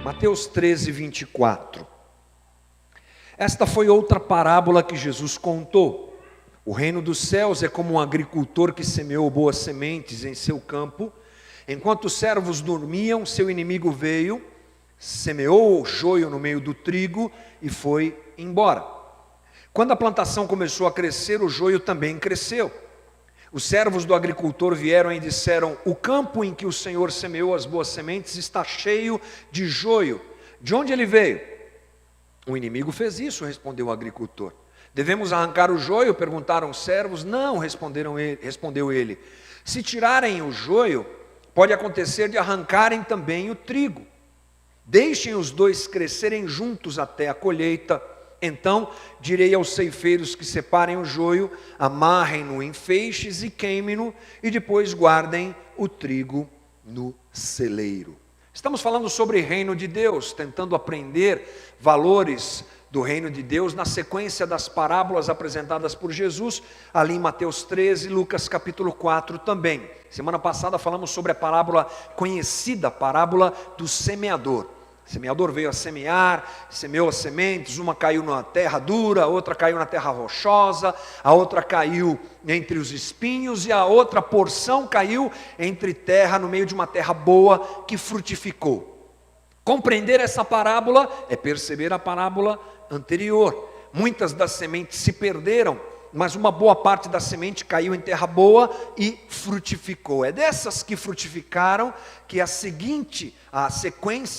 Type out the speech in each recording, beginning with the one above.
Mateus 13, 24. Esta foi outra parábola que Jesus contou. O reino dos céus é como um agricultor que semeou boas sementes em seu campo. Enquanto os servos dormiam, seu inimigo veio, semeou o joio no meio do trigo e foi embora. Quando a plantação começou a crescer, o joio também cresceu. Os servos do agricultor vieram e disseram: o campo em que o Senhor semeou as boas sementes está cheio de joio. De onde ele veio? O inimigo fez isso, respondeu o agricultor. Devemos arrancar o joio? Perguntaram os servos. Não, respondeu ele. Se tirarem o joio, pode acontecer de arrancarem também o trigo. Deixem os dois crescerem juntos até a colheita. Então direi aos ceifeiros que separem o joio, amarrem-no em feixes e queimem-no, e depois guardem o trigo no celeiro. Estamos falando sobre o reino de Deus, tentando aprender valores do reino de Deus na sequência das parábolas apresentadas por Jesus, ali em Mateus 13, Lucas capítulo 4 também. Semana passada falamos sobre a parábola conhecida, a parábola do semeador. O semeador veio a semear, semeou as sementes, uma caiu na terra dura, a outra caiu na terra rochosa, a outra caiu entre os espinhos e a outra porção caiu entre terra, no meio de uma terra boa que frutificou. Compreender essa parábola é perceber a parábola anterior. Muitas das sementes se perderam, mas uma boa parte da semente caiu em terra boa e frutificou. É dessas que frutificaram que a sequência,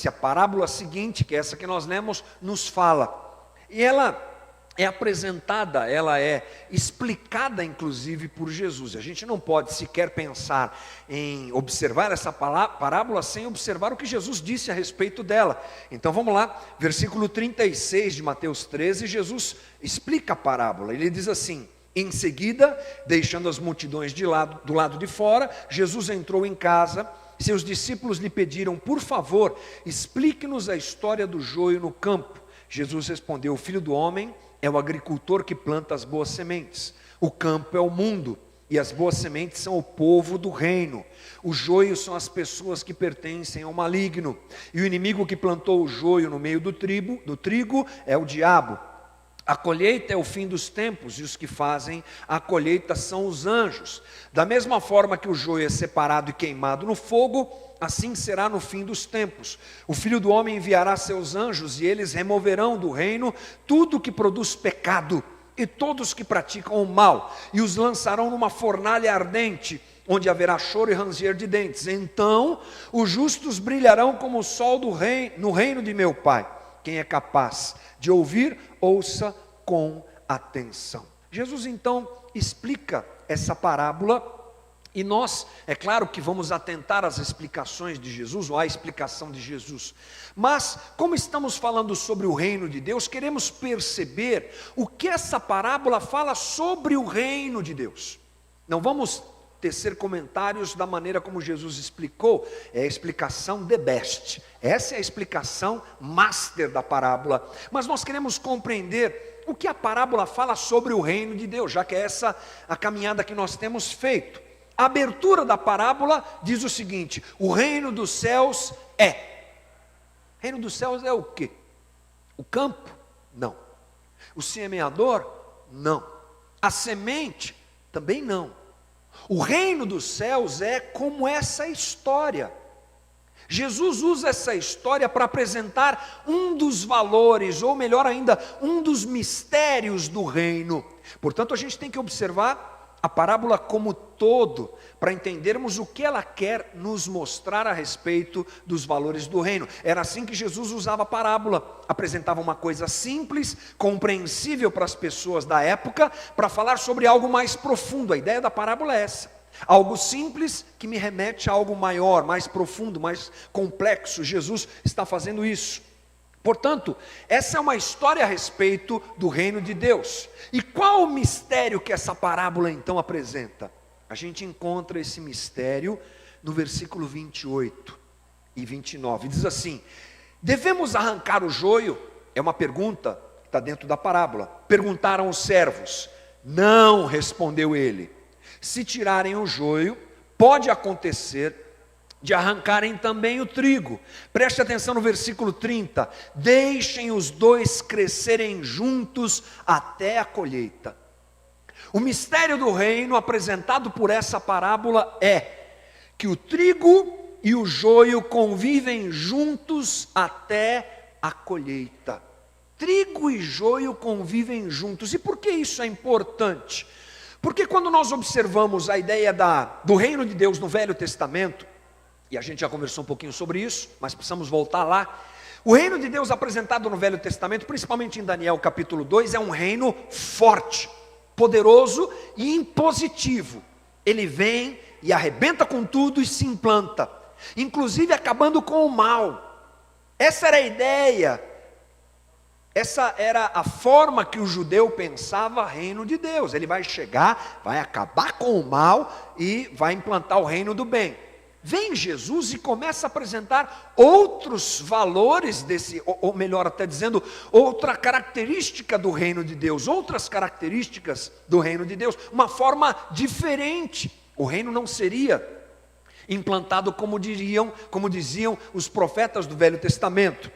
a parábola seguinte, que é essa que nós lemos, nos fala. E ela é apresentada, ela é explicada inclusive por Jesus. A gente não pode sequer pensar em observar essa parábola sem observar o que Jesus disse a respeito dela. Então vamos lá, versículo 36 de Mateus 13, Jesus explica a parábola. Ele diz assim: em seguida, deixando as multidões do lado de fora, Jesus entrou em casa. Seus discípulos lhe pediram: por favor, explique-nos a história do joio no campo. Jesus respondeu: o filho do homem é o agricultor que planta as boas sementes. O campo é o mundo, e as boas sementes são o povo do reino. O joio são as pessoas que pertencem ao maligno. E o inimigo que plantou o joio no meio do trigo é o diabo. A colheita é o fim dos tempos, e os que fazem a colheita são os anjos. Da mesma forma que o joio é separado e queimado no fogo, assim será no fim dos tempos. O Filho do Homem enviará seus anjos, e eles removerão do reino tudo que produz pecado, e todos que praticam o mal, e os lançarão numa fornalha ardente, onde haverá choro e ranger de dentes. Então os justos brilharão como o sol no reino de meu Pai. Quem é capaz de ouvir, ouça com atenção. Jesus então explica essa parábola, e nós, é claro que vamos atentar às explicações de Jesus, ou à explicação de Jesus. Mas, como estamos falando sobre o reino de Deus, queremos perceber o que essa parábola fala sobre o reino de Deus. Não vamos tecer comentários da maneira como Jesus explicou, é a explicação the best. Essa é a explicação master da parábola. Mas nós queremos compreender o que a parábola fala sobre o reino de Deus, já que é essa a caminhada que nós temos feito. A abertura da parábola diz o seguinte: o reino dos céus é. O reino dos céus é o quê? O campo? Não. O semeador? Não. A semente? Também não. O reino dos céus é como essa história. Jesus usa essa história para apresentar um dos valores, ou melhor ainda, um dos mistérios do reino. Portanto, a gente tem que observar a parábola como todo, para entendermos o que ela quer nos mostrar a respeito dos valores do reino. Era assim que Jesus usava a parábola, apresentava uma coisa simples, compreensível para as pessoas da época, para falar sobre algo mais profundo. A ideia da parábola é essa: algo simples que me remete a algo maior, mais profundo, mais complexo. Jesus está fazendo isso. Portanto, essa é uma história a respeito do reino de Deus. E qual o mistério que essa parábola então apresenta? A gente encontra esse mistério no versículo 28 e 29. Diz assim: devemos arrancar o joio? É uma pergunta que está dentro da parábola. Perguntaram os servos. Não, respondeu ele. Se tirarem o joio, pode acontecer de arrancarem também o trigo. Preste atenção no versículo 30. Deixem os dois crescerem juntos até a colheita. O mistério do reino apresentado por essa parábola é que o trigo e o joio convivem juntos até a colheita. Trigo e joio convivem juntos. E por que isso é importante? Porque quando nós observamos a ideia do reino de Deus no Velho Testamento, e a gente já conversou um pouquinho sobre isso, mas precisamos voltar lá. O reino de Deus apresentado no Velho Testamento, principalmente em Daniel capítulo 2, é um reino forte, poderoso e impositivo. Ele vem e arrebenta com tudo e se implanta, inclusive acabando com o mal. Essa era a ideia, essa era a forma que o judeu pensava reino de Deus. Ele vai chegar, vai acabar com o mal e vai implantar o reino do bem. Vem Jesus e começa a apresentar outros valores desse, ou melhor até dizendo, outra característica do reino de Deus, outras características do reino de Deus, uma forma diferente. O reino não seria implantado como diziam os profetas do Velho Testamento.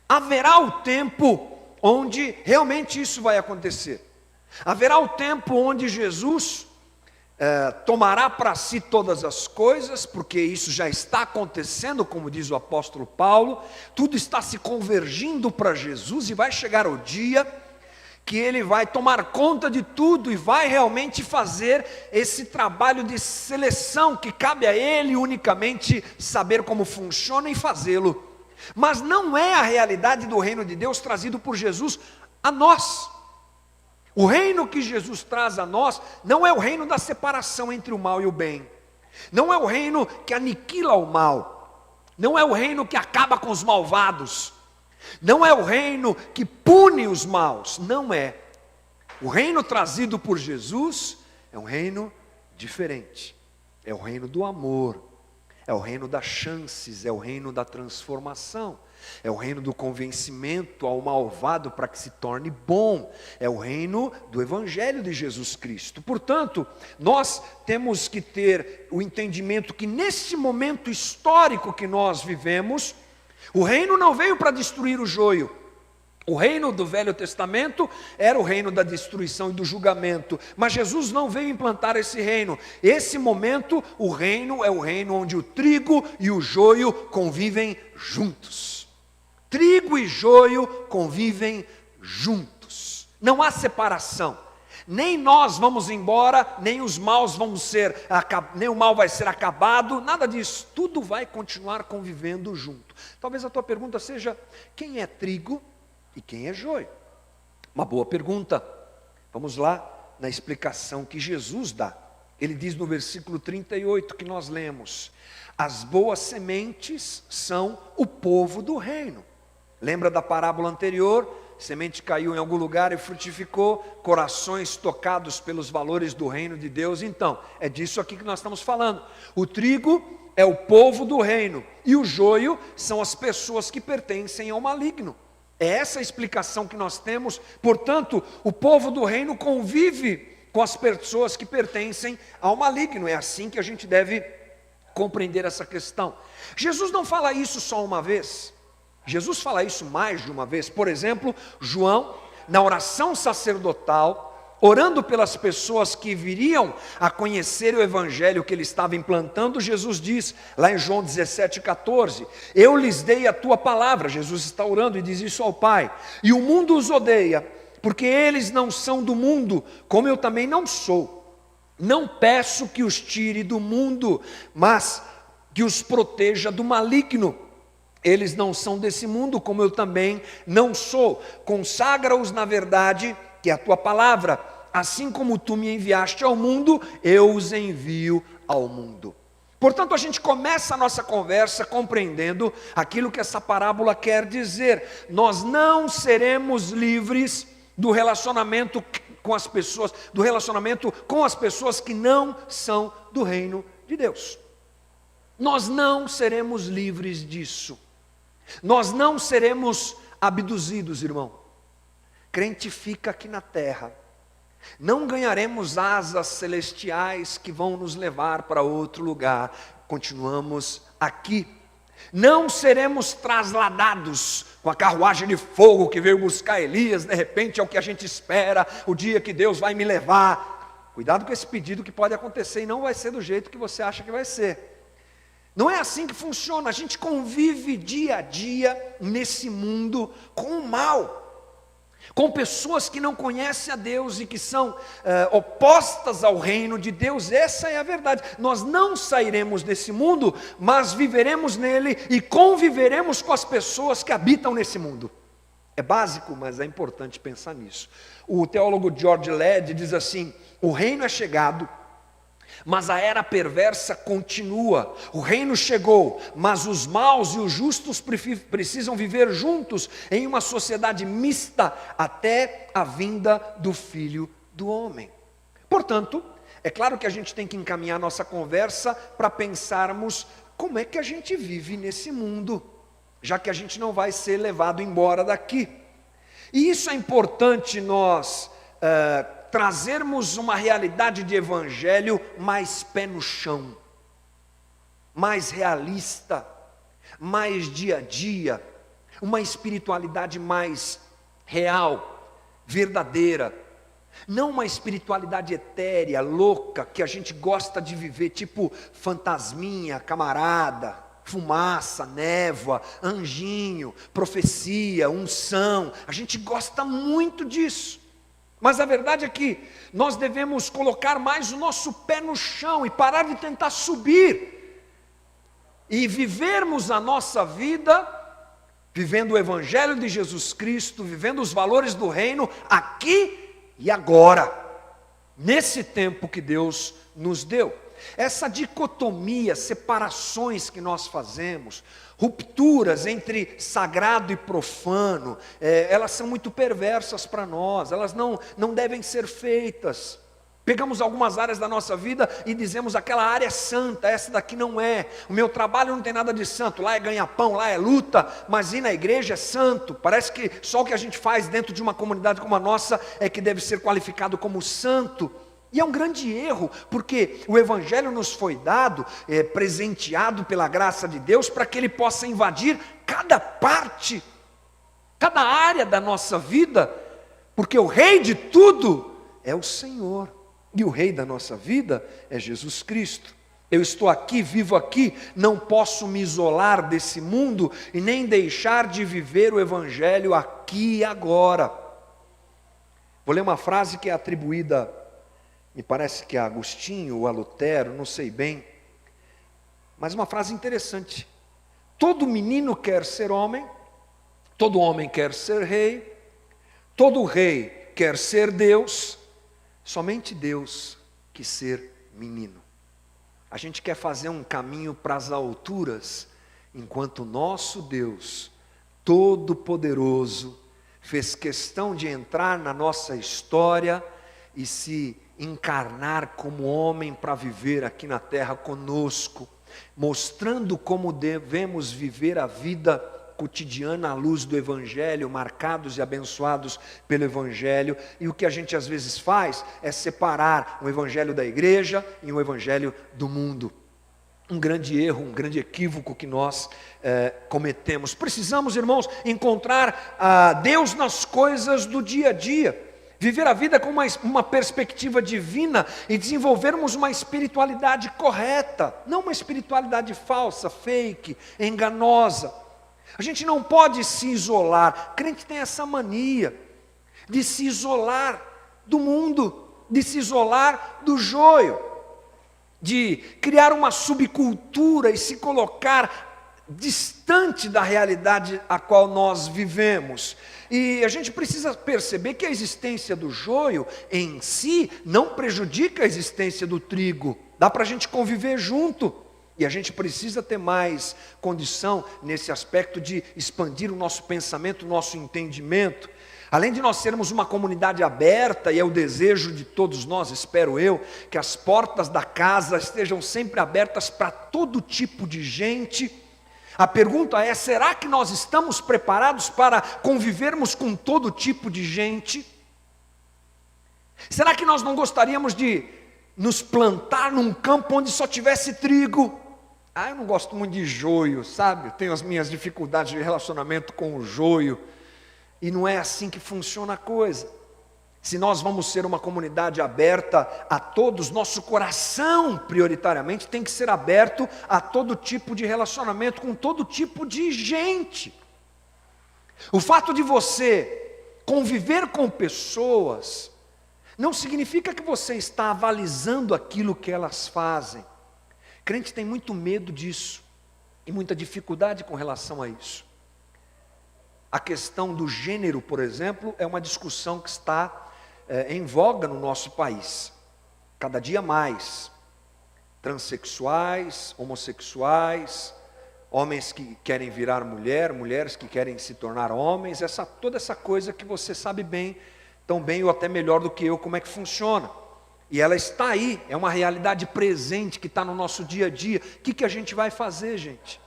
Haverá o tempo onde realmente isso vai acontecer. Haverá o tempo onde Jesus tomará para si todas as coisas, porque isso já está acontecendo, como diz o apóstolo Paulo, tudo está se convergindo para Jesus, e vai chegar o dia que ele vai tomar conta de tudo, e vai realmente fazer esse trabalho de seleção, que cabe a ele unicamente saber como funciona e fazê-lo. Mas não é a realidade do reino de Deus trazido por Jesus a nós. O reino que Jesus traz a nós não é o reino da separação entre o mal e o bem, não é o reino que aniquila o mal, não é o reino que acaba com os malvados, não é o reino que pune os maus, não é. O reino trazido por Jesus é um reino diferente, é o reino do amor, é o reino das chances, é o reino da transformação, é o reino do convencimento ao malvado para que se torne bom, é o reino do Evangelho de Jesus Cristo. Portanto, nós temos que ter o entendimento que nesse momento histórico que nós vivemos, o reino não veio para destruir o joio. O reino do Velho Testamento era o reino da destruição e do julgamento, mas Jesus não veio implantar esse reino. Esse momento, o reino é o reino onde o trigo e o joio convivem juntos. Trigo e joio convivem juntos. Não há separação. Nem nós vamos embora, nem os maus nem o mal vai ser acabado, nada disso. Tudo vai continuar convivendo junto. Talvez a tua pergunta seja: quem é trigo e quem é joio? Uma boa pergunta. Vamos lá na explicação que Jesus dá. Ele diz no versículo 38 que nós lemos: as boas sementes são o povo do reino. Lembra da parábola anterior? Semente caiu em algum lugar e frutificou, corações tocados pelos valores do reino de Deus. Então, é disso aqui que nós estamos falando. O trigo é o povo do reino, e o joio são as pessoas que pertencem ao maligno. É essa a explicação que nós temos. Portanto, o povo do reino convive com as pessoas que pertencem ao maligno. É assim que a gente deve compreender essa questão. Jesus não fala isso só uma vez. Jesus fala isso mais de uma vez. Por exemplo, João, na oração sacerdotal, orando pelas pessoas que viriam a conhecer o evangelho que ele estava implantando, Jesus diz, lá em João 17,14, eu lhes dei a tua palavra. Jesus está orando e diz isso ao Pai. E o mundo os odeia, porque eles não são do mundo, como eu também não sou. Não peço que os tire do mundo, mas que os proteja do maligno. Eles não são desse mundo, como eu também não sou. Consagra-os na verdade, que é a tua palavra. Assim como tu me enviaste ao mundo, eu os envio ao mundo. Portanto, a gente começa a nossa conversa compreendendo aquilo que essa parábola quer dizer. Nós não seremos livres do relacionamento com as pessoas, que não são do reino de Deus. Nós não seremos livres disso. Nós não seremos abduzidos, irmão. Crente fica aqui na terra. Não ganharemos asas celestiais que vão nos levar para outro lugar. Continuamos aqui. Não seremos trasladados com a carruagem de fogo que veio buscar Elias, de repente é o que a gente espera, o dia que Deus vai me levar. Cuidado com esse pedido que pode acontecer e não vai ser do jeito que você acha que vai ser. Não é assim que funciona, a gente convive dia a dia nesse mundo com o mal, com pessoas que não conhecem a Deus e que são opostas ao reino de Deus. Essa é a verdade. Nós não sairemos desse mundo, mas viveremos nele e conviveremos com as pessoas que habitam nesse mundo. É básico, mas é importante pensar nisso. O teólogo George Led diz assim: o reino é chegado, mas a era perversa continua. O reino chegou, mas os maus e os justos precisam viver juntos em uma sociedade mista até a vinda do Filho do Homem. Portanto, é claro que a gente tem que encaminhar nossa conversa para pensarmos como é que a gente vive nesse mundo, já que a gente não vai ser levado embora daqui. E isso é importante nós trazermos uma realidade de evangelho mais pé no chão, mais realista, mais dia a dia, uma espiritualidade mais real, verdadeira, não uma espiritualidade etérea, louca, que a gente gosta de viver, tipo fantasminha, camarada, fumaça, névoa, anjinho, profecia, unção. A gente gosta muito disso. Mas a verdade é que nós devemos colocar mais o nosso pé no chão e parar de tentar subir e vivermos a nossa vida vivendo o Evangelho de Jesus Cristo, vivendo os valores do reino aqui e agora, nesse tempo que Deus nos deu. Essa dicotomia, separações que nós fazemos, rupturas entre sagrado e profano, elas são muito perversas para nós, elas não devem ser feitas. Pegamos algumas áreas da nossa vida e dizemos: aquela área é santa, essa daqui não é. O meu trabalho não tem nada de santo, lá é ganha-pão, lá é luta, mas ir na igreja é santo. Parece que só o que a gente faz dentro de uma comunidade como a nossa é que deve ser qualificado como santo. E é um grande erro, porque o Evangelho nos foi dado, presenteado pela graça de Deus, para que ele possa invadir cada parte, cada área da nossa vida, porque o Rei de tudo é o Senhor, e o Rei da nossa vida é Jesus Cristo. Eu estou aqui, vivo aqui, não posso me isolar desse mundo e nem deixar de viver o Evangelho aqui e agora. Vou ler uma frase que é atribuída, me parece que a Agostinho ou a Lutero, não sei bem, mas uma frase interessante: todo menino quer ser homem, todo homem quer ser rei, todo rei quer ser Deus, somente Deus quer ser menino. A gente quer fazer um caminho para as alturas, enquanto o nosso Deus Todo-Poderoso fez questão de entrar na nossa história e se encarnar como homem para viver aqui na terra conosco, mostrando como devemos viver a vida cotidiana à luz do Evangelho, marcados e abençoados pelo Evangelho. E o que a gente às vezes faz é separar o Evangelho da igreja e o Evangelho do mundo. Um grande erro, um grande equívoco que nós cometemos. Precisamos, irmãos, encontrar Deus nas coisas do dia a dia, viver a vida com uma perspectiva divina e desenvolvermos uma espiritualidade correta, não uma espiritualidade falsa, fake, enganosa. A gente não pode se isolar. Crente tem essa mania de se isolar do mundo, de se isolar do joio, de criar uma subcultura e se colocar distante da realidade a qual nós vivemos. E a gente precisa perceber que a existência do joio em si não prejudica a existência do trigo. Dá para a gente conviver junto. E a gente precisa ter mais condição nesse aspecto de expandir o nosso pensamento, o nosso entendimento. Além de nós sermos uma comunidade aberta, e é o desejo de todos nós, espero eu, que as portas da casa estejam sempre abertas para todo tipo de gente. A pergunta é: será que nós estamos preparados para convivermos com todo tipo de gente? Será que nós não gostaríamos de nos plantar num campo onde só tivesse trigo? eu não gosto muito de joio, sabe? Eu tenho as minhas dificuldades de relacionamento com o joio. E não é assim que funciona a coisa. Se nós vamos ser uma comunidade aberta a todos, nosso coração, prioritariamente, tem que ser aberto a todo tipo de relacionamento, com todo tipo de gente. O fato de você conviver com pessoas, não significa que você está avalizando aquilo que elas fazem. Crente tem muito medo disso, e muita dificuldade com relação a isso. A questão do gênero, por exemplo, é uma discussão que está em voga no nosso país, cada dia mais. Transsexuais, homossexuais, homens que querem virar mulher, mulheres que querem se tornar homens, toda essa coisa que você sabe bem, tão bem ou até melhor do que eu, como é que funciona. E ela está aí, é uma realidade presente que está no nosso dia a dia. O que a gente vai fazer, gente?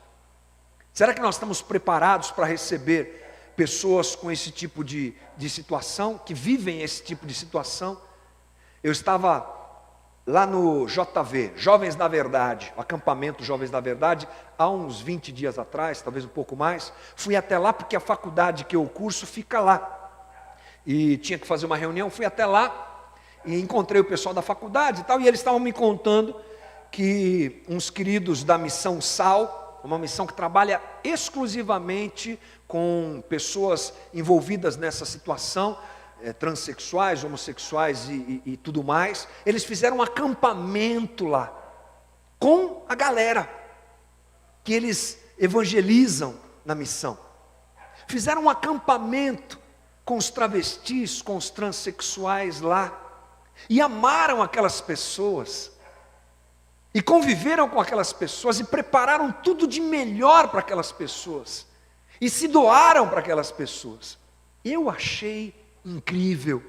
Será que nós estamos preparados para receber pessoas com esse tipo de situação, que vivem esse tipo de situação? Eu estava lá no JV, Jovens da Verdade, o acampamento Jovens da Verdade, há uns 20 dias atrás, talvez um pouco mais. Fui até lá porque a faculdade que eu curso fica lá. E tinha que fazer uma reunião, fui até lá e encontrei o pessoal da faculdade e tal, e eles estavam me contando que uns queridos da Missão Sal, uma missão que trabalha exclusivamente com pessoas envolvidas nessa situação, transexuais, homossexuais e tudo mais. Eles fizeram um acampamento lá, com a galera que eles evangelizam na missão. Fizeram um acampamento com os travestis, com os transexuais lá, e amaram aquelas pessoas, e conviveram com aquelas pessoas, e prepararam tudo de melhor para aquelas pessoas, e se doaram para aquelas pessoas. Eu achei incrível,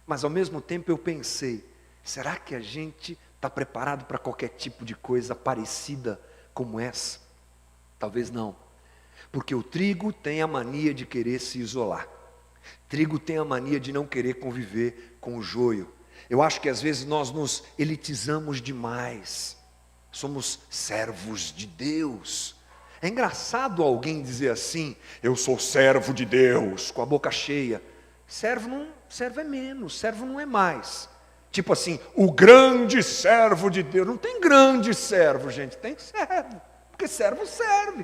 mas ao mesmo tempo eu pensei, será que a gente está preparado para qualquer tipo de coisa parecida como essa? Talvez não, porque o trigo tem a mania de querer se isolar, trigo tem a mania de não querer conviver com o joio. Eu acho que às vezes nós nos elitizamos demais, somos servos de Deus. É engraçado alguém dizer assim, eu sou servo de Deus, com a boca cheia. Servo é menos, servo não é mais. Tipo assim, o grande servo de Deus. Não tem grande servo, gente, tem servo, porque servo serve.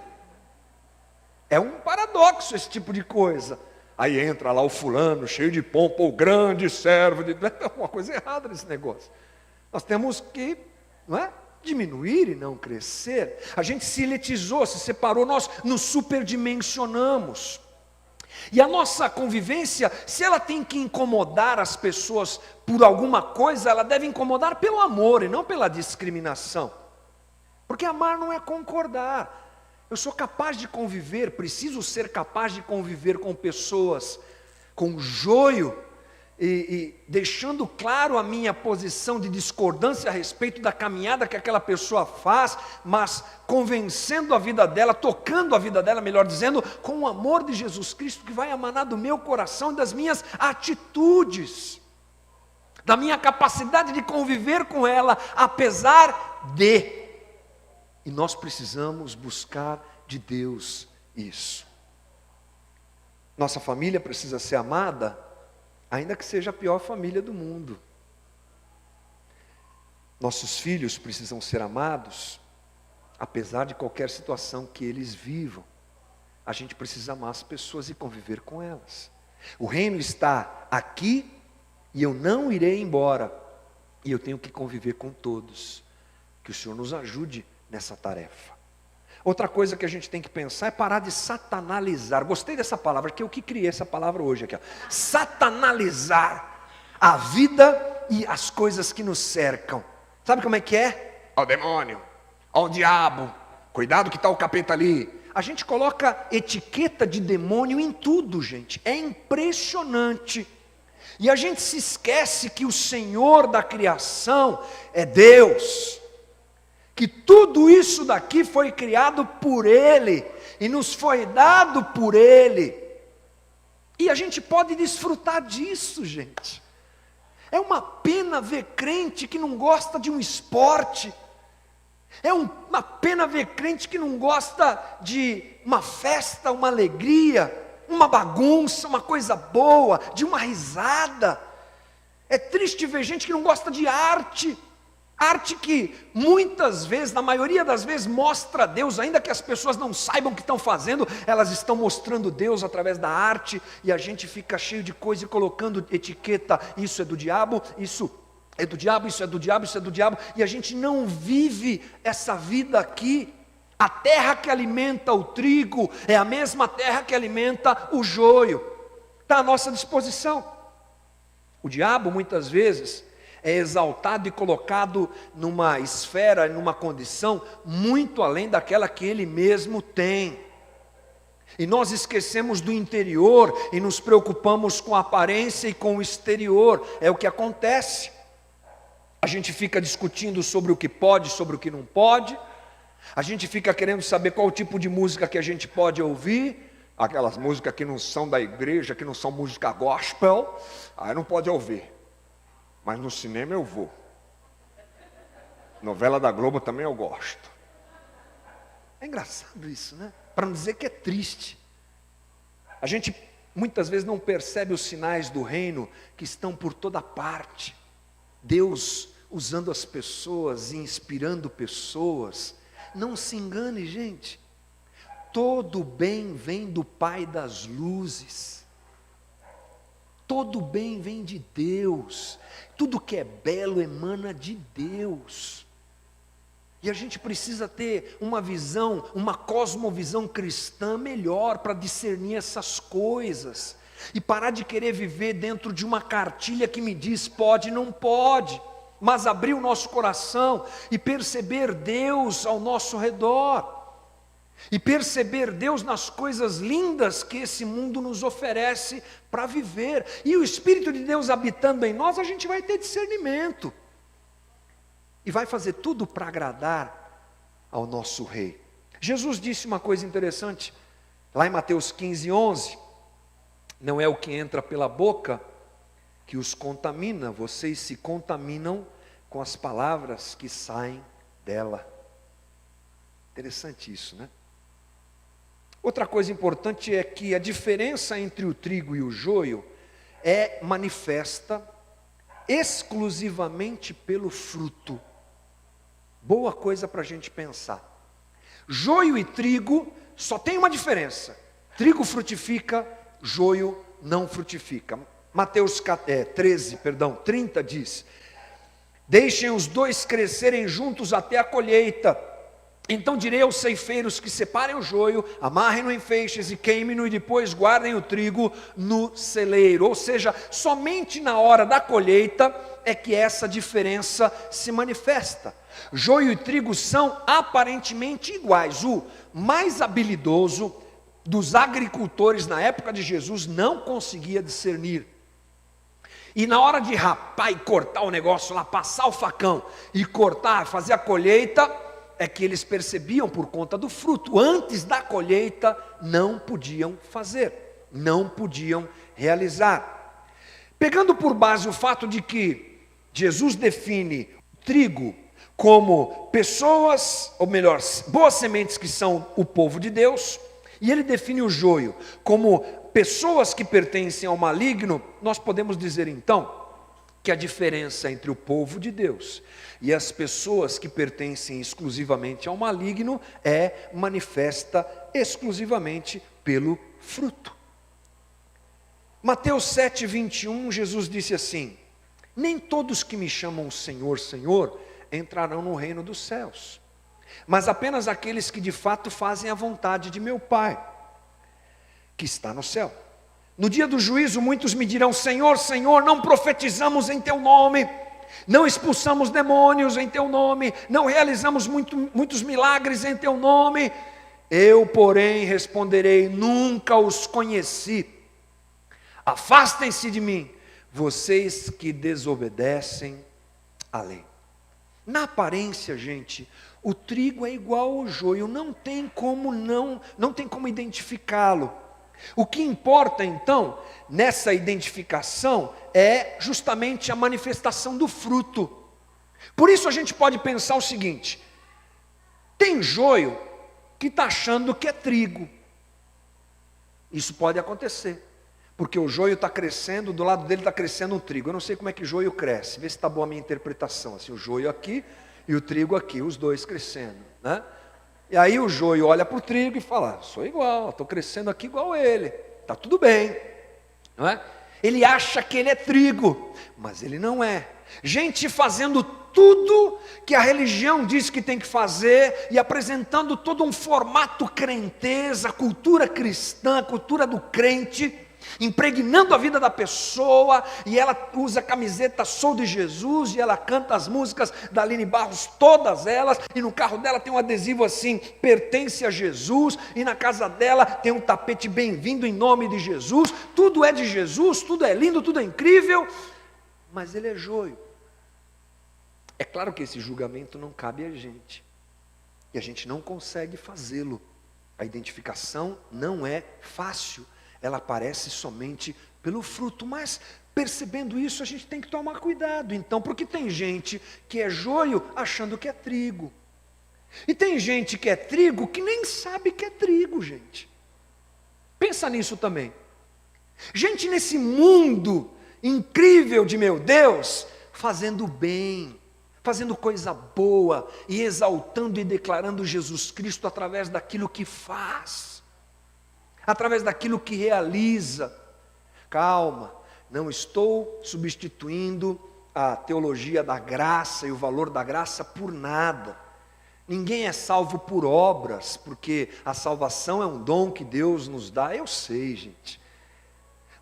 É um paradoxo esse tipo de coisa. Aí entra lá o fulano, cheio de pompa, o grande servo de Deus. É uma coisa errada nesse negócio. Nós temos que, não é, diminuir e não crescer. A gente se elitizou, se separou, nós nos superdimensionamos. E a nossa convivência, se ela tem que incomodar as pessoas por alguma coisa, ela deve incomodar pelo amor e não pela discriminação. Porque amar não é concordar. Eu sou capaz de conviver, preciso ser capaz de conviver com pessoas com joio e deixando claro a minha posição de discordância a respeito da caminhada que aquela pessoa faz, mas convencendo a vida dela, tocando a vida dela, melhor dizendo, com o amor de Jesus Cristo que vai emanar do meu coração e das minhas atitudes, da minha capacidade de conviver com ela, apesar de. E nós precisamos buscar de Deus isso. Nossa família precisa ser amada, ainda que seja a pior família do mundo. Nossos filhos precisam ser amados, apesar de qualquer situação que eles vivam. A gente precisa amar as pessoas e conviver com elas. O reino está aqui e eu não irei embora. E eu tenho que conviver com todos. Que o Senhor nos ajude nessa tarefa. Outra coisa que a gente tem que pensar é parar de satanalizar. Gostei dessa palavra, que eu que criei essa palavra hoje aqui, ó. Satanalizar a vida e as coisas que nos cercam. Sabe como é que é? Ao demônio, ao diabo, cuidado que está o capeta ali. A gente coloca etiqueta de demônio em tudo, gente. É impressionante. E a gente se esquece que o Senhor da criação é Deus. Que tudo isso daqui foi criado por Ele e nos foi dado por Ele. E a gente pode desfrutar disso, gente. É uma pena ver crente que não gosta de um esporte. É uma pena ver crente que não gosta de uma festa, uma alegria, uma bagunça, uma coisa boa, de uma risada. É triste ver gente que não gosta de arte. Arte que muitas vezes, na maioria das vezes, mostra Deus, ainda que as pessoas não saibam o que estão fazendo, elas estão mostrando Deus através da arte, e a gente fica cheio de coisa e colocando etiqueta, isso é do diabo, isso é do diabo, isso é do diabo, isso é do diabo, e a gente não vive essa vida aqui. A terra que alimenta o trigo é a mesma terra que alimenta o joio, está à nossa disposição. O diabo muitas vezes é exaltado e colocado numa esfera, numa condição muito além daquela que ele mesmo tem. E nós esquecemos do interior e nos preocupamos com a aparência e com o exterior. É o que acontece. A gente fica discutindo sobre o que pode, sobre o que não pode. A gente fica querendo saber qual o tipo de música que a gente pode ouvir. Aquelas músicas que não são da igreja, que não são música gospel, aí não pode ouvir. Mas no cinema eu vou. Novela da Globo também eu gosto. É engraçado isso, né? Para não dizer que é triste. A gente muitas vezes não percebe os sinais do reino que estão por toda parte. Deus usando as pessoas e inspirando pessoas. Não se engane, gente. Todo bem vem do Pai das luzes. Todo bem vem de Deus. Tudo que é belo emana de Deus. E a gente precisa ter uma visão, uma cosmovisão cristã melhor para discernir essas coisas. E parar de querer viver dentro de uma cartilha que me diz pode e não pode. Mas abrir o nosso coração e perceber Deus ao nosso redor. E perceber Deus nas coisas lindas que esse mundo nos oferece para viver. E o Espírito de Deus habitando em nós, a gente vai ter discernimento. E vai fazer tudo para agradar ao nosso Rei. Jesus disse uma coisa interessante, lá em Mateus 15:11. Não é o que entra pela boca que os contamina, vocês se contaminam com as palavras que saem dela. Interessante isso, né? Outra coisa importante é que a diferença entre o trigo e o joio é manifesta exclusivamente pelo fruto. Boa coisa para a gente pensar. Joio e trigo só tem uma diferença. Trigo frutifica, joio não frutifica. Mateus 30 diz: deixem os dois crescerem juntos até a colheita. Então direi aos ceifeiros que separem o joio, amarrem-no em feixes e queimem-no, e depois guardem o trigo no celeiro. Ou seja, somente na hora da colheita é que essa diferença se manifesta. Joio e trigo são aparentemente iguais. O mais habilidoso dos agricultores na época de Jesus não conseguia discernir. E na hora de rapar e cortar o negócio lá, passar o facão e cortar, fazer a colheita, é que eles percebiam por conta do fruto. Antes da colheita não podiam fazer, não podiam realizar. Pegando por base o fato de que Jesus define o trigo como pessoas, ou melhor, boas sementes que são o povo de Deus, e ele define o joio como pessoas que pertencem ao maligno, nós podemos dizer então que a diferença entre o povo de Deus e as pessoas que pertencem exclusivamente ao maligno é manifesta exclusivamente pelo fruto. Mateus 7:21, Jesus disse assim: nem todos que me chamam Senhor, Senhor, entrarão no reino dos céus, mas apenas aqueles que de fato fazem a vontade de meu Pai, que está no céu. No dia do juízo muitos me dirão: Senhor, Senhor, não profetizamos em teu nome, não expulsamos demônios em teu nome, não realizamos muitos milagres em teu nome. Eu, porém, responderei: nunca os conheci. Afastem-se de mim, vocês que desobedecem à lei. Na aparência, gente, o trigo é igual ao joio, não tem como identificá-lo. O que importa então nessa identificação é justamente a manifestação do fruto. Por isso a gente pode pensar o seguinte: Tem joio que está achando que é trigo. Isso pode acontecer, porque o joio está crescendo, do lado dele está crescendo um trigo. Eu não sei como é que joio cresce, vê se está boa a minha interpretação. Assim, o joio aqui e o trigo aqui, os dois crescendo, né? E aí o joio olha para o trigo e fala: sou igual, estou crescendo aqui igual ele, está tudo bem, não é? Ele acha que ele é trigo, mas ele não é. Gente fazendo tudo que a religião diz que tem que fazer e apresentando todo um formato crenteza, cultura cristã, cultura do crente, impregnando a vida da pessoa, e ela usa a camiseta Sou de Jesus, e ela canta as músicas da Aline Barros, todas elas, e no carro dela tem um adesivo assim, pertence a Jesus, e na casa dela tem um tapete bem-vindo em nome de Jesus, tudo é de Jesus, tudo é lindo, tudo é incrível, mas ele é joio. É claro que esse julgamento não cabe a gente, e a gente não consegue fazê-lo. A identificação não é fácil, ela aparece somente pelo fruto, mas percebendo isso a gente tem que tomar cuidado então, porque tem gente que é joio achando que é trigo, e tem gente que é trigo que nem sabe que é trigo, gente. Pensa nisso também. Gente nesse mundo incrível de meu Deus, fazendo bem, fazendo coisa boa e exaltando e declarando Jesus Cristo através daquilo que faz, através daquilo que realiza. Calma, não estou substituindo a teologia da graça e o valor da graça por nada. Ninguém é salvo por obras, porque a salvação é um dom que Deus nos dá, eu sei, gente.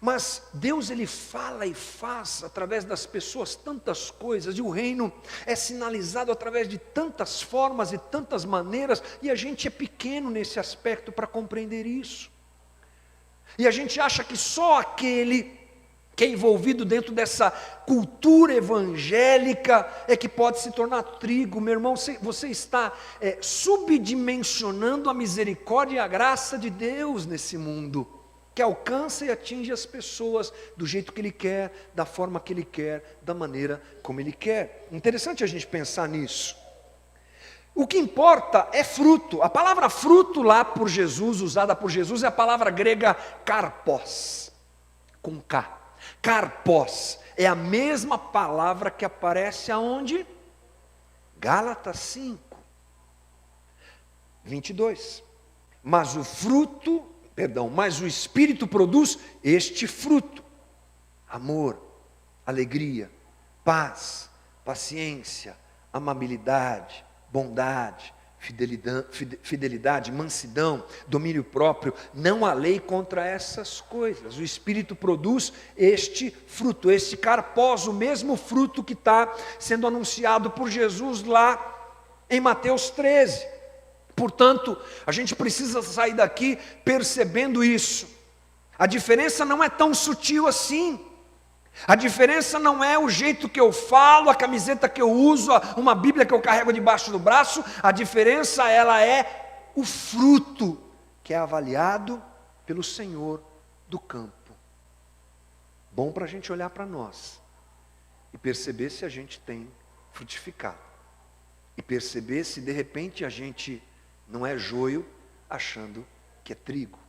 Mas Deus, Ele fala e faz através das pessoas tantas coisas, e o reino é sinalizado através de tantas formas e tantas maneiras, e a gente é pequeno nesse aspecto para compreender isso. E a gente acha que só aquele que é envolvido dentro dessa cultura evangélica é que pode se tornar trigo. Meu irmão, você está subdimensionando a misericórdia e a graça de Deus nesse mundo, que alcança e atinge as pessoas do jeito que Ele quer, da forma que Ele quer, da maneira como Ele quer. Interessante a gente pensar nisso. O que importa é fruto. A palavra fruto lá por Jesus, usada por Jesus, é a palavra grega karpos, com K. Karpos é a mesma palavra que aparece aonde? Gálatas 5, 22. Mas o Espírito produz este fruto: amor, alegria, paz, paciência, amabilidade, bondade, fidelidade, mansidão, domínio próprio. Não há lei contra essas coisas. O Espírito produz este fruto, este karpos, o mesmo fruto que está sendo anunciado por Jesus lá em Mateus 13. Portanto, a gente precisa sair daqui percebendo isso. A diferença não é tão sutil assim. A diferença não é o jeito que eu falo, a camiseta que eu uso, uma Bíblia que eu carrego debaixo do braço. A diferença, ela é o fruto que é avaliado pelo Senhor do campo. Bom para a gente olhar para nós e perceber se a gente tem frutificado, e perceber se de repente a gente não é joio achando que é trigo.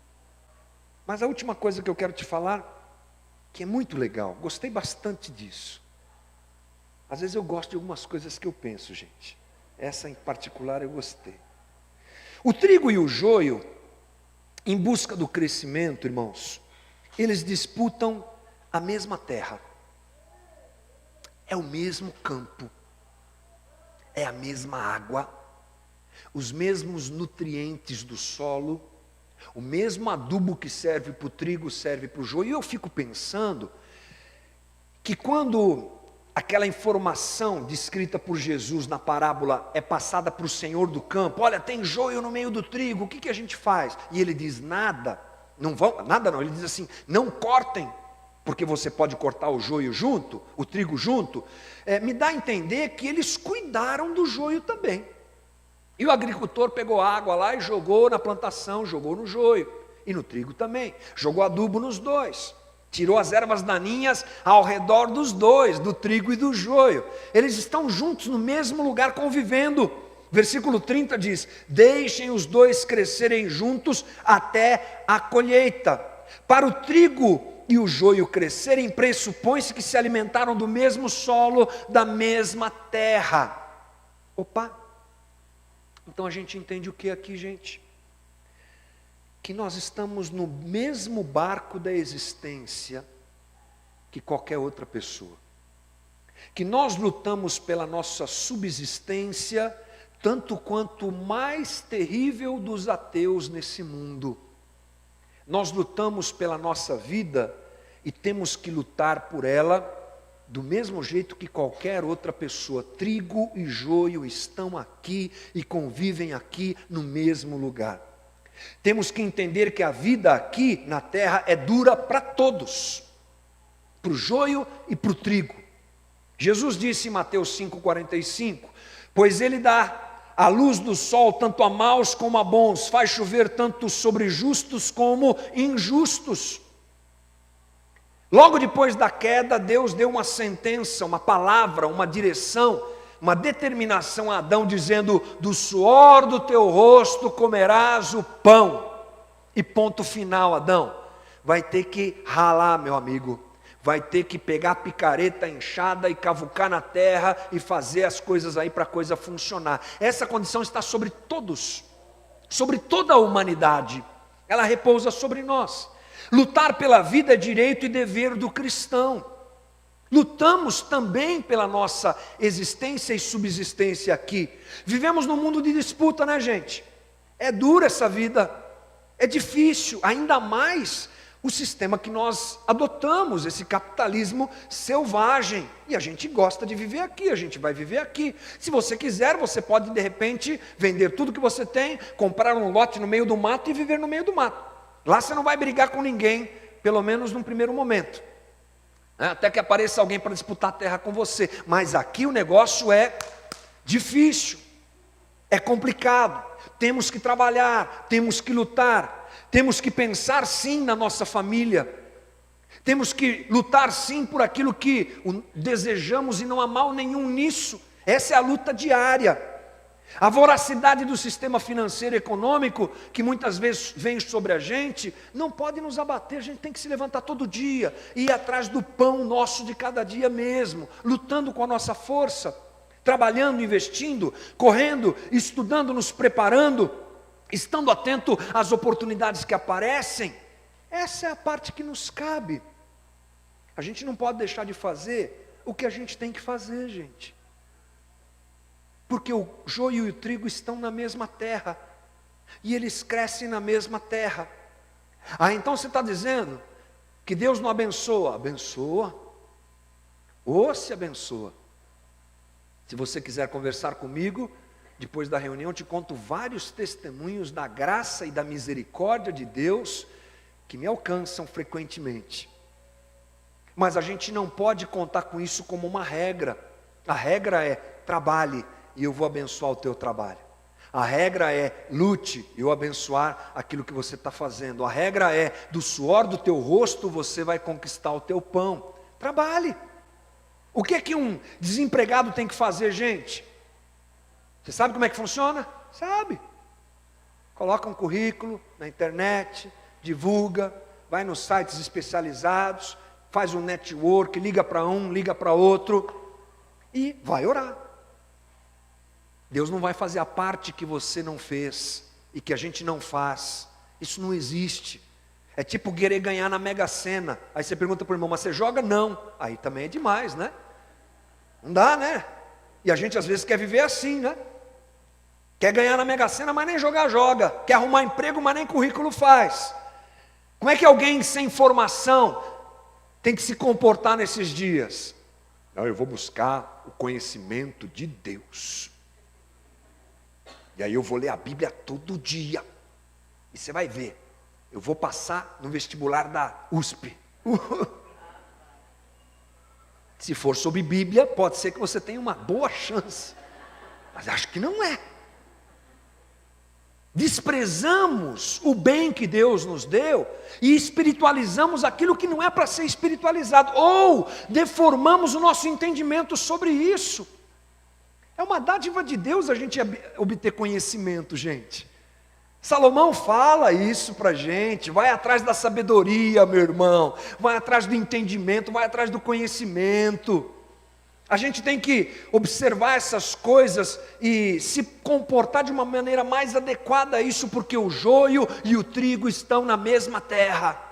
Mas a última coisa que eu quero te falar, que é muito legal, gostei bastante disso. Às vezes eu gosto de algumas coisas que eu penso, gente. Essa em particular eu gostei. O trigo e o joio, em busca do crescimento, irmãos, eles disputam a mesma terra. É o mesmo campo. É a mesma água. Os mesmos nutrientes do solo. O mesmo adubo que serve para o trigo serve para o joio. E eu fico pensando que quando aquela informação descrita por Jesus na parábola é passada para o Senhor do campo: olha, tem joio no meio do trigo, o que a gente faz? E ele diz: nada, ele diz assim: não cortem, porque você pode cortar o joio junto, o trigo junto. Me dá a entender que eles cuidaram do joio também. E o agricultor pegou água lá e jogou na plantação, jogou no joio, e no trigo também, jogou adubo nos dois, tirou as ervas daninhas ao redor dos dois, do trigo e do joio. Eles estão juntos no mesmo lugar convivendo, Versículo 30 diz: deixem os dois crescerem juntos até a colheita. Para o trigo e o joio crescerem, pressupõe-se que se alimentaram do mesmo solo, da mesma terra. Opa! Então a gente entende o que aqui, gente? Que nós estamos no mesmo barco da existência que qualquer outra pessoa. Que nós lutamos pela nossa subsistência, tanto quanto o mais terrível dos ateus nesse mundo. Nós lutamos pela nossa vida e temos que lutar por ela do mesmo jeito que qualquer outra pessoa. Trigo e joio estão aqui e convivem aqui no mesmo lugar. Temos que entender que a vida aqui na terra é dura para todos, para o joio e para o trigo. Jesus disse em Mateus 5,45, pois ele dá a luz do sol tanto a maus como a bons, faz chover tanto sobre justos como injustos. Logo depois da queda, Deus deu uma sentença, uma palavra, uma direção, uma determinação a Adão, dizendo: do suor do teu rosto comerás o pão. E ponto final, Adão. Vai ter que ralar, meu amigo. Vai ter que pegar a picareta, a enxada e cavucar na terra e fazer as coisas aí para a coisa funcionar. Essa condição está sobre todos, sobre toda a humanidade. Ela repousa sobre nós. Lutar pela vida é direito e dever do cristão. Lutamos também pela nossa existência e subsistência aqui. Vivemos num mundo de disputa, né, gente? É dura essa vida, é difícil, ainda mais o sistema que nós adotamos, esse capitalismo selvagem. E a gente gosta de viver aqui, a gente vai viver aqui. Se você quiser, você pode de repente vender tudo que você tem, comprar um lote no meio do mato e viver no meio do mato. Lá você não vai brigar com ninguém, pelo menos num primeiro momento. Até que apareça alguém para disputar a terra com você. Mas aqui o negócio é difícil, é complicado. Temos que trabalhar, temos que lutar. Temos que pensar sim na nossa família, temos que lutar sim por aquilo que desejamos e não há mal nenhum nisso. Essa é a luta diária. A voracidade do sistema financeiro e econômico, que muitas vezes vem sobre a gente, não pode nos abater. A gente tem que se levantar todo dia e ir atrás do pão nosso de cada dia mesmo, lutando com a nossa força, trabalhando, investindo, correndo, estudando, nos preparando, estando atento às oportunidades que aparecem. Essa é a parte que nos cabe. A gente não pode deixar de fazer o que a gente tem que fazer, gente. Porque o joio e o trigo estão na mesma terra, e eles crescem na mesma terra. Então você está dizendo que Deus não abençoa? Abençoa, ou se abençoa. Se você quiser conversar comigo, depois da reunião, eu te conto vários testemunhos da graça e da misericórdia de Deus que me alcançam frequentemente. Mas a gente não pode contar com isso como uma regra. A regra é: trabalhe e eu vou abençoar o teu trabalho. A regra é: lute e eu abençoar aquilo que você está fazendo. A regra é: do suor do teu rosto você vai conquistar o teu pão. Trabalhe. O que é que um desempregado tem que fazer, gente? Você sabe como é que funciona? Sabe. Coloca um currículo na internet, divulga, vai nos sites especializados, faz um network, liga para um, liga para outro e vai orar. Deus não vai fazer a parte que você não fez e que a gente não faz. Isso não existe. É tipo querer ganhar na Mega Sena. Aí você pergunta para o irmão: mas você joga? Não. Aí também é demais, né? Não dá, né? E a gente às vezes quer viver assim, né? Quer ganhar na Mega Sena, mas nem jogar joga. Quer arrumar emprego, mas nem currículo faz. Como é que alguém sem formação tem que se comportar nesses dias? Não, eu vou buscar o conhecimento de Deus. E aí eu vou ler a Bíblia todo dia. E você vai ver, eu vou passar no vestibular da USP. Se for sobre Bíblia, pode ser que você tenha uma boa chance. Mas acho que não é. Desprezamos o bem que Deus nos deu e espiritualizamos aquilo que não é para ser espiritualizado, ou deformamos o nosso entendimento sobre isso. É uma dádiva de Deus a gente obter conhecimento, gente. Salomão fala isso para a gente, vai atrás da sabedoria, meu irmão, vai atrás do entendimento, vai atrás do conhecimento. A gente tem que observar essas coisas e se comportar de uma maneira mais adequada a isso, porque o joio e o trigo estão na mesma terra.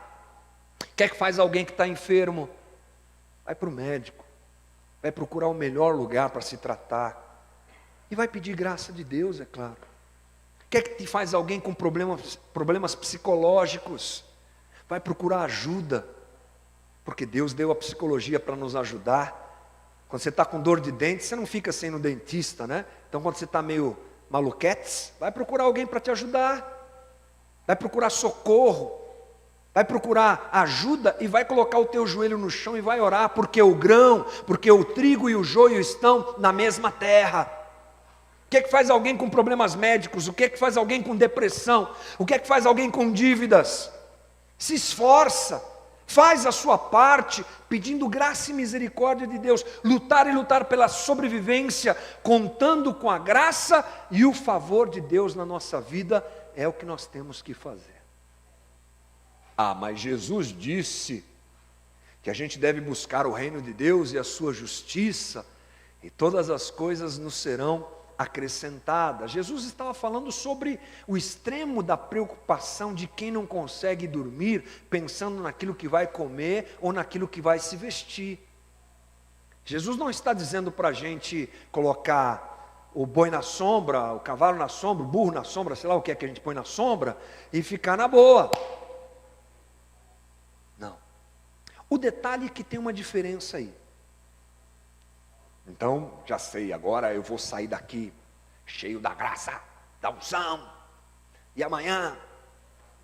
O que é que faz alguém que está enfermo? Vai para o médico, vai procurar o melhor lugar para se tratar. E vai pedir graça de Deus, é claro. O que é que te faz alguém com problemas psicológicos? Vai procurar ajuda, porque Deus deu a psicologia para nos ajudar. Quando você está com dor de dente, você não fica sem no dentista, né? Então quando você está meio maluquetes, vai procurar alguém para te ajudar. Vai procurar socorro. Vai procurar ajuda e vai colocar o teu joelho no chão e vai orar, porque o grão, porque o trigo e o joio estão na mesma terra. O que é que faz alguém com problemas médicos? O que é que faz alguém com depressão? O que é que faz alguém com dívidas? Se esforça, faz a sua parte, pedindo graça e misericórdia de Deus. Lutar pela sobrevivência, contando com a graça e o favor de Deus na nossa vida, é o que nós temos que fazer. Ah, mas Jesus disse que a gente deve buscar o reino de Deus e a sua justiça, e todas as coisas nos serão acrescentadas. Jesus estava falando sobre o extremo da preocupação de quem não consegue dormir, pensando naquilo que vai comer ou naquilo que vai se vestir. Jesus não está dizendo para a gente colocar o boi na sombra, o cavalo na sombra, o burro na sombra, sei lá o que é que a gente põe na sombra, e ficar na boa. Não. O detalhe é que tem uma diferença aí. Então, já sei, agora eu vou sair daqui cheio da graça, da unção, e amanhã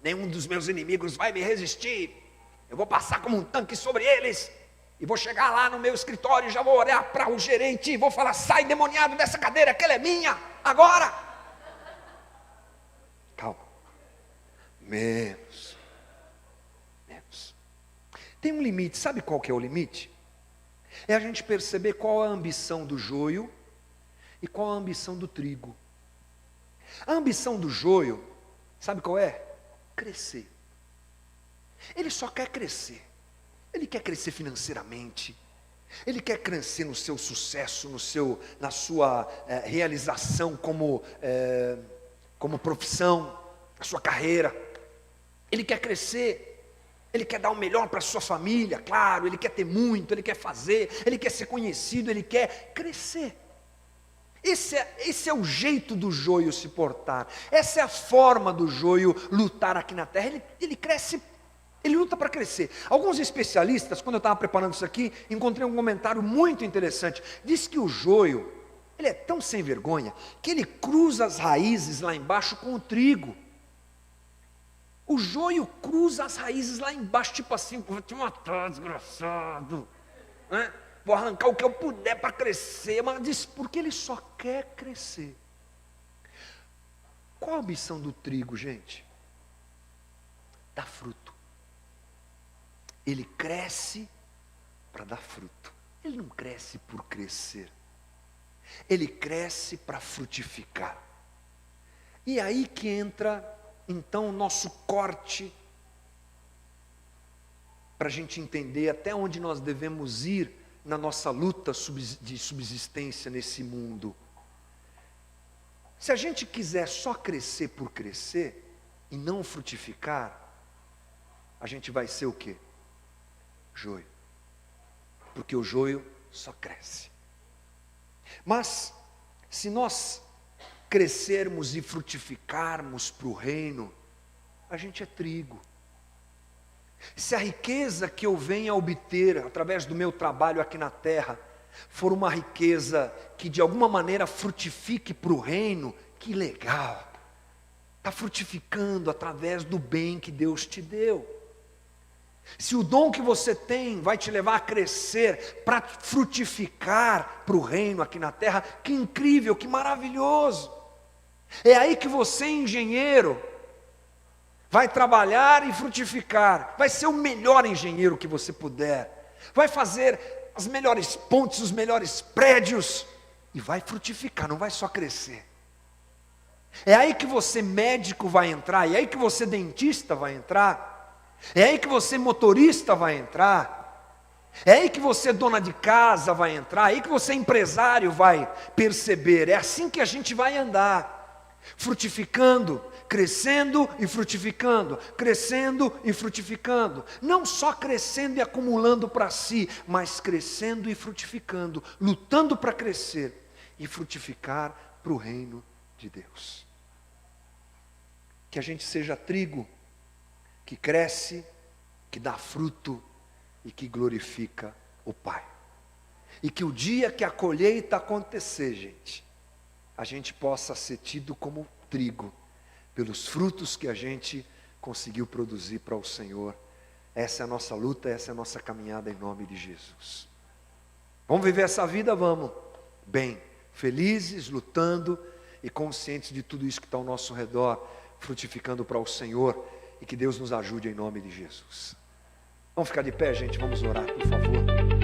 nenhum dos meus inimigos vai me resistir, eu vou passar como um tanque sobre eles, e vou chegar lá no meu escritório, já vou olhar para o gerente, e vou falar: sai demoniado dessa cadeira, que ela é minha, agora. Calma, menos. Tem um limite, sabe qual que é o limite? É a gente perceber qual é a ambição do joio e qual a ambição do trigo. A ambição do joio, sabe qual é? Crescer. Ele só quer crescer. Ele quer crescer financeiramente. Ele quer crescer no seu sucesso, na sua realização como profissão, na sua carreira. Ele quer crescer. Ele quer dar o melhor para a sua família, claro, ele quer ter muito, ele quer fazer, ele quer ser conhecido, ele quer crescer. Esse é o jeito do joio se portar, essa é a forma do joio lutar aqui na terra. Ele cresce, ele luta para crescer. Alguns especialistas, quando eu estava preparando isso aqui, encontrei um comentário muito interessante. Diz que o joio, ele é tão sem vergonha, que ele cruza as raízes lá embaixo com o trigo. O joio cruza as raízes lá embaixo, tipo assim: vou te matar, desgraçado, né? Vou arrancar o que eu puder para crescer. Mas diz, porque ele só quer crescer. Qual a ambição do trigo, gente? Dar fruto. Ele cresce para dar fruto. Ele não cresce por crescer. Ele cresce para frutificar. E aí que entra então o nosso corte, para a gente entender até onde nós devemos ir na nossa luta de subsistência nesse mundo. Se a gente quiser só crescer por crescer e não frutificar, a gente vai ser o quê? Joio. Porque o joio só cresce. Mas se nós crescermos e frutificarmos para o reino, a gente é trigo. Se a riqueza que eu venha a obter através do meu trabalho aqui na terra for uma riqueza que de alguma maneira frutifique para o reino, que legal, está frutificando através do bem que Deus te deu. Se o dom que você tem vai te levar a crescer para frutificar para o reino aqui na terra, que incrível, que maravilhoso. É aí que você, engenheiro, vai trabalhar e frutificar, vai ser o melhor engenheiro que você puder, vai fazer as melhores pontes, os melhores prédios, e vai frutificar, não vai só crescer. É aí que você médico vai entrar, é aí que você dentista vai entrar, é aí que você motorista vai entrar, é aí que você dona de casa vai entrar, é aí que você empresário vai perceber. É assim que a gente vai andar, frutificando, crescendo e frutificando, crescendo e frutificando. Não só crescendo e acumulando para si, mas crescendo e frutificando, lutando para crescer e frutificar para o reino de Deus. Que a gente seja trigo que cresce, que dá fruto e que glorifica o Pai. E que o dia que a colheita acontecer, a gente possa ser tido como trigo, pelos frutos que a gente conseguiu produzir para o Senhor. Essa é a nossa luta, essa é a nossa caminhada em nome de Jesus. Vamos viver essa vida? Vamos. Bem, felizes, lutando e conscientes de tudo isso que está ao nosso redor, frutificando para o Senhor, e que Deus nos ajude em nome de Jesus. Vamos ficar de pé, gente, vamos orar, por favor.